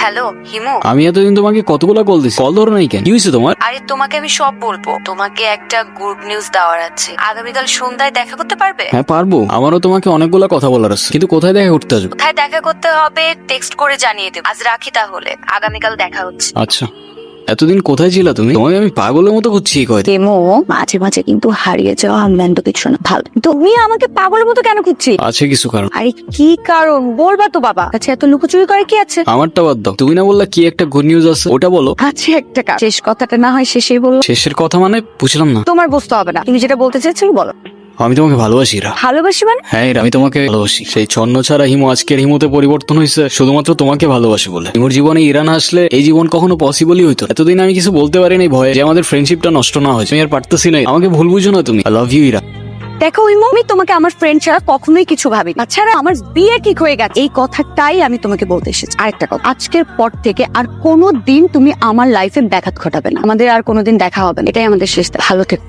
Hello Himu. আমি এতদিন তোমাকে কতগুলো কল দিছি, কল ধরো নাই কেন? কি হয়েছে তোমার? আরে তোমাকে আমি সব বলবো, তোমাকে একটা গুড নিউজ দেওয়ার আছে। আগামীকাল সন্ধ্যায় দেখা করতে পারবে? হ্যাঁ পারবো, আমারও তোমাকে অনেকগুলো কথা বলার আছে, কিন্তু কোথায় দেখা করতে আসবে? কোথায় দেখা করতে হবে টেক্সট করে জানিয়ে দেবো। আজ রাখি তাহলে, আগামীকাল দেখা হচ্ছে। আচ্ছা, এতদিন কোথায় ছিলা তুমি? তোমাকে আমি পাগলের মতো খুঁজছি এই কয়দিন। কেমো মাঝে মাঝে কিন্তু হারিয়ে যাওয়া ম্যান্ড কিছু না ভালো। তুমি আমাকে পাগলের মতো কেন খুঁজছি? আছে কিছু কারণ। আরে কি কারণ বলবা তো বাবা? আচ্ছা এত লুকোচুরি করে কি আছে? আমারটা বাদ দাও, তুমি না বললা কি একটা গুড নিউজ আছে, ওটা বলো। আছে একটা কারণ, শেষ কথাটা না হয় শেষেই বলো। শেষের কথা মানে বুঝলাম না। তোমার বুঝতে হবে না, তুমি যেটা বলতে চাইছো বলো। আমি তোমাকে ভালোবাসি রা। ভালোবাসি মানে? হ্যাঁ ইরা, আমি তোমাকে ভালোবাসি। সেই ছন্ন ছাড়া হিমু আজকের হিমুতে পরিবর্তন হয়েছে শুধুমাত্র তোমাকে ভালোবাসি বলে। হিমুর জীবনে ইরা না আসলে এই জীবন কখনো পসিবলই হইতো না। এতদিন আমি কিছু বলতে পারিনি ভয়ে যে আমাদের ফ্রেন্ডশিপটা নষ্ট না হয়। আমি আর পারতেছি না, আমাকে ভুল বুঝো না তুমি। I love you Ira. দেখো ইমো, আমি তোমাকে আমার ফ্রেন্ড ছাড়া কখনোই কিছু ভাবি। তাছাড়া আমার বিয়ে ঠিক হয়ে গেছে, এই কথাটাই আমি তোমাকে বলতে এসেছি। আরেকটা কথা, আজকের পর থেকে আর কোনো দিন তুমি আমার লাইফে ব্যাঘাত ঘটাবে না। আমাদের আর কোনোদিন দেখা হবে না, এটাই আমাদের শেষ। ভালো থেকো।